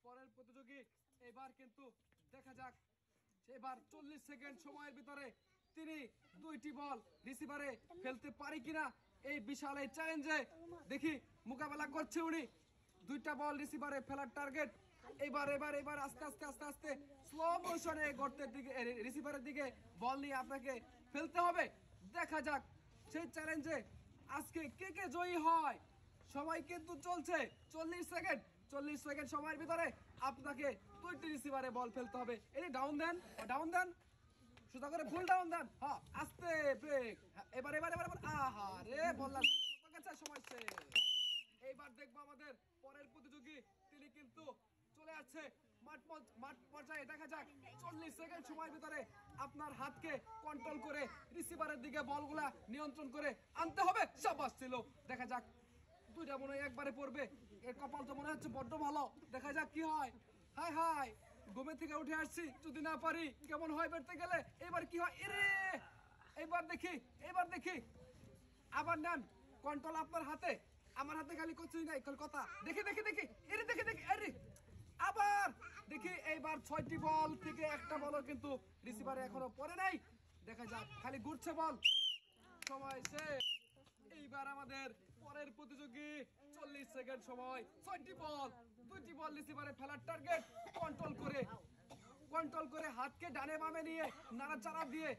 পরের প্রতিযোগী এবার কিন্তু দেখা যাক এবার 40 সেকেন্ড সময়ের ভিতরে তিনি দুইটি বল রিসিভারে ফেলতে পারে কিনা এই বিশাল এই চ্যালেঞ্জে দেখি মোকাবেলা করছে উনি দুইটা বল রিসিভারে ফেলার টার্গেট এবার এবার এবার আস্তে আস্তে আস্তে আস্তে স্লো মোশনে গর্তের দিকে রিসিভারের দিকে বল নিয়ে আপনাকে ফেলতে হবে দেখা যাক সেই চ্যালেঞ্জে আজকে কে কে জয়ী হয় সময় কিন্তু চলছে 40 সেকেন্ড সময়ের ভিতরে আপনাকে দুইটি রিসিভারে বল ফেলতে হবে এই ডাউন দেন সুতা করে ফুল ডাউন দেন হ্যাঁ আস্তে ব্রেক এবার এবার এবার আহা রে বললাম সময় শেষ এইবার দেখবো আমাদের পরের প্রতিযোগী তিনি কিন্তু চলে আসছে মাঠ পর্যায়ে দেখা যাক 40 সেকেন্ড সময়ের ভিতরে আপনার হাতকে কন্ট্রোল করে রিসিভারের দিকে বলগুলা নিয়ন্ত্রণ করে আনতে হবে শাবাশ ছিল দেখা যাক দুইটা মনে হয় একবারে পড়বে এর কপাল তো মনে হচ্ছে বড্ড ভালো দেখা যাক কি হয় হাই হাই ঘুমে থেকে উঠে আসছি যদি না পারি কেমন হয় বেরতে গেলে এবার কি হয় এরে এবার দেখি আবার নেন কন্ট্রোল আপনার হাতে আমার হাতে খালি কিছুই নাই কথা দেখি এরে দেখি আরে আবার দেখি এইবার 6টি বল থেকে একটা বলও কিন্তু রিসিভারে এখনো পড়ে নাই দেখা যাক খালি ঘুরছে বল সময় শেষ এইবার আমাদের পরের প্রতিযোগী 40 সেকেন্ড সময় 6টি বল 2টি বল রিসিভারে ফেলার টার্গেট কন্ট্রোল করে হাতকে ডানে বামে নিয়ে নাড়াচাড়া দিয়ে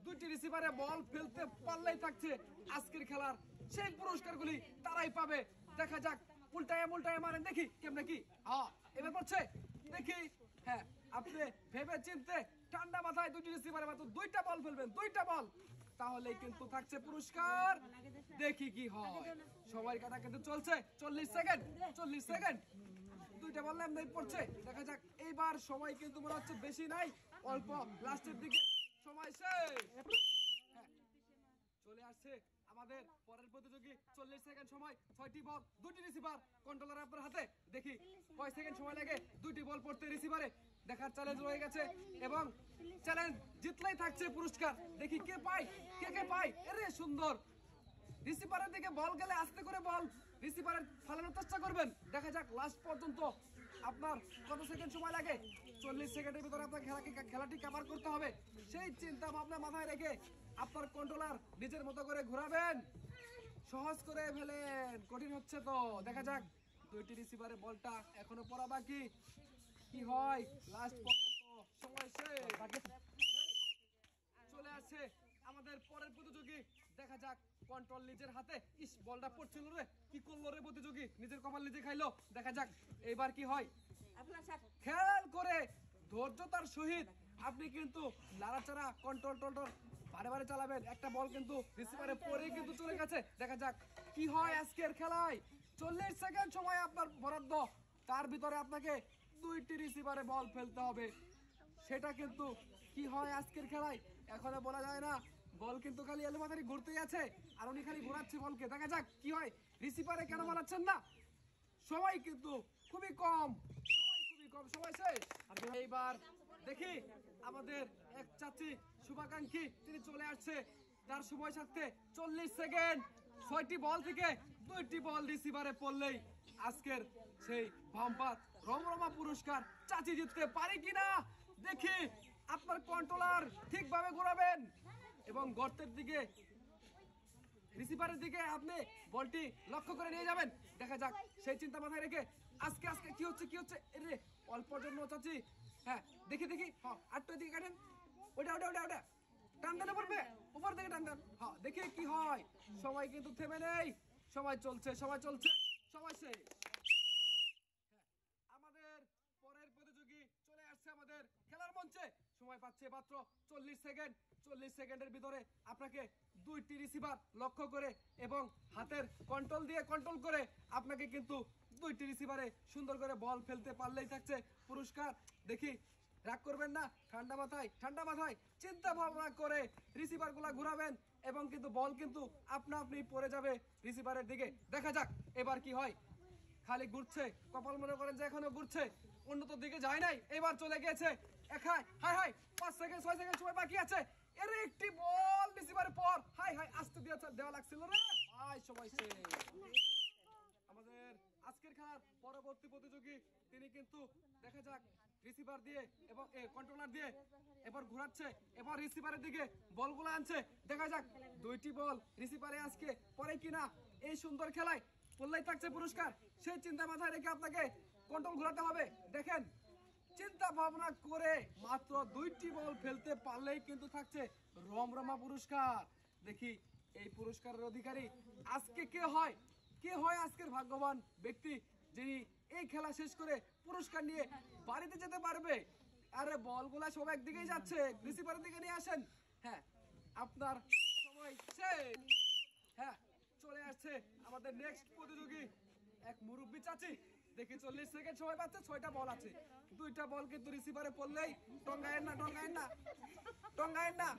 দুইটি রিসিভারে বল ফেলতে পারলেই থাকছে আজকের খেলার সেই পুরস্কারগুলি তারাই পাবে দেখা যাক উল্টায় মারেন দেখি কেমনে কি এবার পড়ছে দেখি হ্যাঁ আপনি ভেবে চিনতে ঠান্ডা মাথায় দুটি রিসিভারে মাত্র দুইটা বল ফেলবেন দুইটা বল তাহলেই কিন্তু থাকছে পুরস্কার দেখি কি হয় সময়ের কাটা কিন্তু চলছে 40 সেকেন্ড দুইটা বল এমনি পড়ছে দেখা যাক এইবার সময় কিন্তু মনে হচ্ছে বেশি নাই অল্প লাস্টের দিকে সময় শেষ চলে আসছে আমাদের পরের প্রতিযোগী 40 সেকেন্ড সময় 6টি বল 2টি রিসিভার কন্ট্রোলার আপনার হাতে দেখি কয় সেকেন্ড সময় লাগে 2টি বল পড়তে রিসিভারে দেখার চ্যালেঞ্জ রয়ে গেছে এবং চ্যালেঞ্জ জিতলেই থাকছে পুরস্কার দেখি কে পায় আরে সুন্দর রিসিভারের দিকে বল গেলে আস্তে করে বল রিসিভারের ফালানোর চেষ্টা করবেন দেখা যাক লাস্ট পর্যন্ত আপনার কত সেকেন্ড সময় লাগে 40 সেকেন্ডের ভিতরে আপনার খেলাটি কভার করতে হবে সেই চিন্তা ভাবনা মাথায় রেখে আপনার কন্ট্রোলার নিজের মতো করে ঘোরাবেন সহজ করে ফেলেন কঠিন হচ্ছে তো দেখা যাক দুইটি রিসিভারে বলটা এখনো পড়া বাকি কি হয় লাস্ট পর্যন্ত সময় শেষ চলে আসছে আমাদের পরের প্রতিযোগী দেখা যাক কন্ট্রোল নিজের হাতে ইস বলটা পড়ছিল রে কি করলো রে প্রতিযোগী নিজের কপাল নিজে খাইলো দেখা যাক এবার কি হয় খেয়াল করে ধৈর্যতার সহিত আপনি কিন্তু নাড়াচাড়া কন্ট্রোল বারে চালাবেন একটা বল কিন্তু রিসিভারে পরে কিন্তু চলে গেছে দেখা যাক কি হয় আজকের খেলায় 40 সেকেন্ড সময় আপনার বরাদ্দ তার ভিতরে আপনাকে দুইটি রিসিভারে বল ফেলতে হবে সেটা কিন্তু কি হয় আজকের খেলায় এখনো বলা যায় না বল কিন্তু খালি এলোমাথারি ঘুরতেই আছে আর উনি খালি ঘোরাচ্ছে বলকে দেখা যাক কি হয় রিসিভারে কেন মারাচ্ছেন না সময় কিন্তু খুবই কম সময় শেষ এইবার দেখি আমাদের এক চাচি শুভাকাঙ্ক্ষী তিনি চলে আসছে তার সময় থাকতে 40 সেকেন্ড 6টি বল থেকে 2টি বল রিসিভারে পড়লেই আজকের সেই ভাম্পার রমরমা পুরস্কার চাচি জিততে পারে কিনা দেখি আপনার কন্ট্রোলার ঠিকভাবে ঘোরাবেন এবং গর্তের দিকে রিসিভারের দিকে আপনি বলটি লক্ষ্য করে নিয়ে যাবেন দেখা যাক সেই চিন্তা মাথায় রেখে আজকে কি হচ্ছে রে অল্প জন্য চাচি হ্যাঁ দেখি হ্যাঁ আটটার দিকে কাটেন ওটা টান দেন পড়বে উপর থেকে টান দেন হ্যাঁ দেখি কি হয় সময় কিন্তু থেমে নেই সময় চলছে সময় শেষ আমাদের পরের প্রতিযোগী চলে আসছে আমাদের খেলার মঞ্চে সময় পাচ্ছে মাত্র 40 সেকেন্ডের ভিতরে আপনাকে দুইটি রিসিভার লক্ষ্য করে এবং হাতের কন্ট্রোল করে আপনাকে কিন্তু দুইটি রিসিভারে সুন্দর করে বল ফেলতে পারলেই থাকছে পুরস্কার দেখি রাগ করবেন না ঠান্ডা মাথায় চিন্তা ভাবনা করে রিসিভার গুলা ঘুরাবেন এবং কিন্তু বল কিন্তু আপনি পড়ে যাবে রিসিভারের দিকে দেখা যাক এবার কি হয় খালি ঘুরছে কপাল মনে করেন যে এখনো ঘুরছে উন্নত দিকে যায় নাই এবার চলে গেছে হাই 5 সেকেন্ড 6 সেকেন্ড সময় বাকি আছে এর একটি বল রিসিভারের পর হাই আস্তে দেওয়া লাগছিল রে ভাই সময় শেষ আমাদের আজকের খেলার পরবর্তী প্রতিযোগী তিনি কিন্তু দেখা যাক রিসিভার দিয়ে এবং কন্ট্রোলার দিয়ে এবার ঘোরাচ্ছে, এবার রিসিভারের দিকে বলগুলো আনছে। দেখা যাক দুইটি বল রিসিভারে আজকে পরে কিনা। এই সুন্দর খেলায় পড়লেই থাকছে পুরস্কার, সেই চিন্তা মাথায় রেখে আপনাকে কন্ট্রোল ঘোরাতে হবে। দেখেন চিন্তা ভাবনা করে মাত্র দুইটি বল ফেলতে পারলেই কিন্তু থাকছে রমরমা পুরস্কার। দেখি এই পুরস্কারের অধিকারী আজকে কে হয়, কে হয় আজকের ভাগ্যবান ব্যক্তি যিনি এই খেলা শেষ করে পুরস্কার নিয়ে বাড়িতে যেতে পারবে। আরে বলগুলা সব একদিকেই যাচ্ছে, রিসিভারের দিকে নিয়ে আসেন। হ্যাঁ আপনার সময় শেষ। হ্যাঁ চলে আসছে আমাদের নেক্সট প্রতিযোগী এক মুরব্বী চাচি। দেখি 40 সেকেন্ড সময় পাচ্ছে, 6টা বল আছে, দুইটা বল কিন্তু রিসিভারে পড়লেই টঙ্গায়েন না টঙ্গায়েন না টঙ্গায়েন না,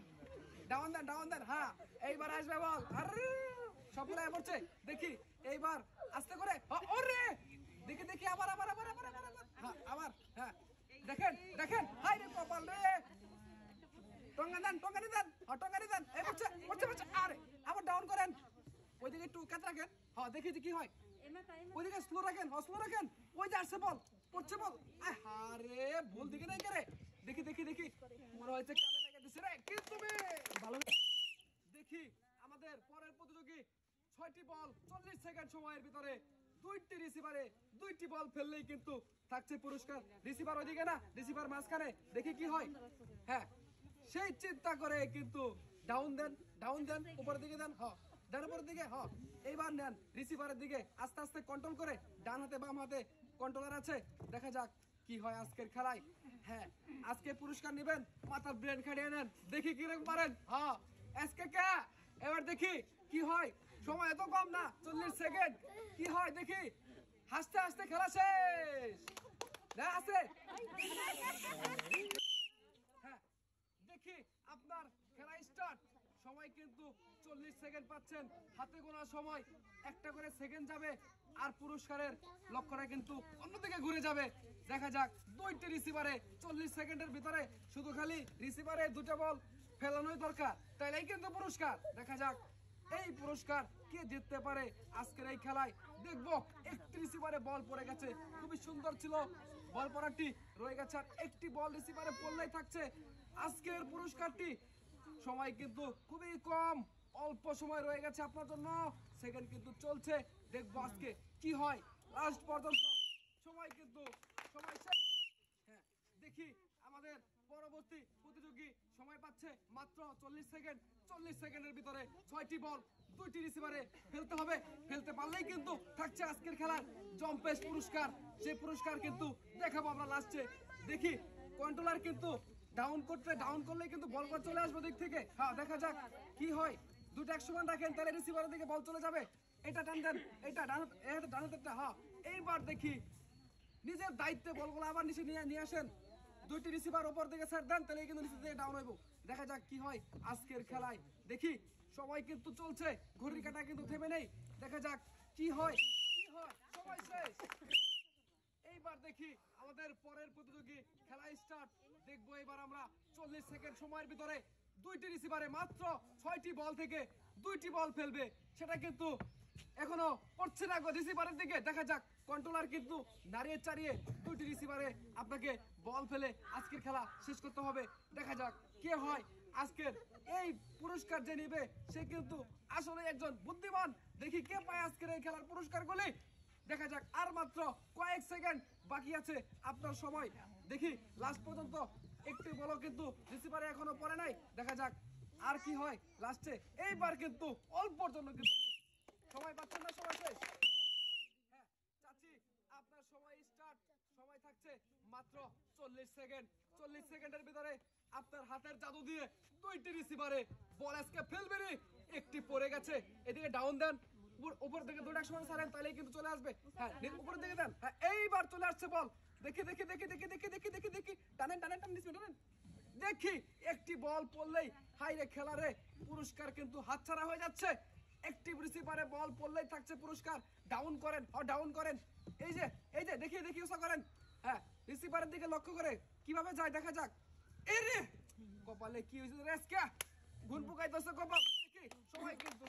ডাউন দেন ডাউন দেন। হ্যাঁ এইবার আসবে বল, আরে সবগুলো পড়ছে। দেখি এইবার আস্তে করে, ওরে দেখি দেখি আবার আবার আবার আবার আবার হ্যাঁ আবার। হ্যাঁ দেখেন দেখেন, হাই রে কপাল রে, টঙ্গান দেন টঙ্গানি দেন, টঙ্গানি দেন। এই পড়ছে পড়ছে পড়ছে, আরে আবার ডাউন করেন, ওইদিকে একটু কাত রাখেন। হ্যাঁ দেখি কি হয়, ওইদিকে স্লো রাখেন, স্লো রাখেন। ওই যে আসছে বল, পড়ছে বল, আরে বল দিকে নাই করে। দেখি দেখি দেখি, মনে হচ্ছে কামে লাগা দিছে রে, কি তুমি ভালো। দেখি আমাদের পরের প্রতিযোগী 6টি বল 40 সেকেন্ড সময়ের ভিতরে দুইটি রিসিভারে দুইটি বল ফেললেই কিন্তু থাকছে পুরস্কার। রিসিভার ওইদিকে না, রিসিভার মাঝখানে। দেখি কি হয়। হ্যাঁ সেই চিন্তা করে কিন্তু ডাউন দেন ডাউন দেন, উপরের দিকে দেন। হ্যাঁ ডান উপরের দিকে। হ্যাঁ এইবার নেন রিসিভারের দিকে আস্তে আস্তে কন্ট্রোল করে, ডান হাতে বাম হাতে কন্ট্রোলার আছে। দেখা যাক কি হয় আজকের খেলায়। হ্যাঁ আজকে পুরস্কার নেবেন, মাথার ব্রেন খাটিয়ে নেন, দেখি কিরকম পারেন। হ্যাঁ আজকে কে, এবার দেখি কি হয়। সময় এত কম না, 40 সেকেন্ড, কি হয় দেখি। হাসতে হাসতে খেলা শেষ। আছে হ্যাঁ দেখি আপনার খেলা স্টার্ট। সময় কিন্তু 40 সেকেন্ড পাচ্ছেন, হাতে গোনা সময়, একটা করে সেকেন্ড যাবে আর পুরস্কারের লক্ষ্যটা কিন্তু অন্যদিকে ঘুরে যাবে। দেখা যাক দুইটি রিসিভারে 40 সেকেন্ডের ভিতরে শুধু খালি রিসিভারে দুটো বল ফেলানোই দরকার, তাইলেই কিন্তু পুরস্কার। দেখা যাক এই পুরস্কার কে জিততে পারে আজকের এই খেলায়। দেখবো একটি রিসিভারে বল পড়ে গেছে, খুবই সুন্দর ছিল বল পড়াটি, রয়ে গেছে আর একটি বল রিসিভারে পড়লেই থাকছে আজকের পুরস্কারটি। সময় কিন্তু খুবই কম, অল্প সময় রয়ে গেছে আপনার জন্য, সেকেন্ড কিন্তু চলছে। দেখবো আজকে কি হয় লাস্ট পর্যন্ত। সময় কিন্তু সময় শেষ। হ্যাঁ দেখি আমাদের পরবর্তী প্রতিযোগী সময় পাচ্ছে মাত্র 40 সেকেন্ড। 40 সেকেন্ডের ভিতরে 6টি বল দুইটি রিসিভারে ফেলতে হবে, ফেলতে পারলেই কিন্তু থাকছে আজকের খেলার জম্পেশ পুরস্কার। যে পুরস্কার কিন্তু দেখাবো আমরা লাস্টে। দেখি কন্ট্রোলার কিন্তু ডাউন করলে কিন্তু বল চলে আসবে দিক থেকে। হ্যাঁ দেখা যাক কি হয়। দুটো এক সমান রাখেন, তাহলে রিসিভারের দিকে বল চলে যাবে। এটা টান দেন, এটা ডান হাতেরটা। হ্যাঁ এইবার দেখি নিজের দায়িত্বে বলগুলো আবার নিচে নিয়ে আসেন। দুইটি রিসিভার উপর দিকে স্যার দেন, তাহলে কিন্তু নিচে থেকে ডাউন হইব। দেখা যাক কি হয় আজকের খেলায়। দেখি সময় কিন্তু চলছে, ঘড়ির কাঁটা কিন্তু থেমে নেই। দেখা যাক কি হয় কি হয়। সময় শেষ। এইবার দেখি আমাদের পরের প্রতিযোগী খেলা স্টার্ট। দেখবো এবার আমরা 40 সেকেন্ড সময়ের ভিতরে দুইটি রিসিভারে মাত্র 6টি বল থেকে দুইটি বল ফেলবে, সেটা কিন্তু এখনো পড়ছে না রিসিভারের দিকে। দেখা যাক কন্ট্রোলার কিন্তু দাঁড়িয়ে চাড়িয়ে দুইটি রিসিভারে আপনাকে বল ফেলে আজকের খেলা শেষ করতে হবে। দেখা যাক কে হয় আজকের এই পুরস্কার যে নিবে, সে কিন্তু আসলে একজন বুদ্ধিমান। দেখি কে পায় আজকের এই খেলার পুরস্কারগুলি। দেখা যাক আর মাত্র কয়েক সেকেন্ড বাকি আছে আপনার সময়। দেখি লাস্ট পর্যন্ত একটি বলও কিন্তু রিসিভারে এখনো পড়ে নাই। দেখা যাক আর কি হয় লাস্টে। এইবার কিন্তু অল্পর জন্য কিন্তু সময় পাচ্ছেন না, সময় শেষ। হ্যাঁ চাচি আপনার সময় স্টার্ট। সময় থাকছে মাত্র 40 সেকেন্ড। 40 সেকেন্ডের ভিতরে আপনার হাতের জাদু দিয়ে দুইটি রিসিভারে বল আজকে ফেলবে রে। একটি পড়ে গেছে, এদিকে ডাউন দেন, উপর থেকে দুটো সময় ছাড়েন, তাহলেই কিন্তু চলে আসবে। হ্যাঁ উপরের দিকে দেন। হ্যাঁ এইবার চলে আসছে বল। দেখি দেখি দেখি দেখি দেখি দেখি দেখি দেখি টানেন টানেন টানেন। দেখি একটি বল পড়লেই হাই রে খেলা রে, পুরস্কার কিন্তু হাতছাড়া হয়ে যাচ্ছে। একটি রিসিভারে বল পড়লেই থাকছে পুরস্কার। ডাউন করেন, ডাউন করেন। এই যে দেখি দেখি ওসা করেন। হ্যাঁ রিসিভারের দিকে লক্ষ্য করে কিভাবে যায় দেখা যাক। এই রে কপালে কি হয়েছে রে, আজকে ঘুন পোকাইতেছে কপাল। দেখি সময় কিন্তু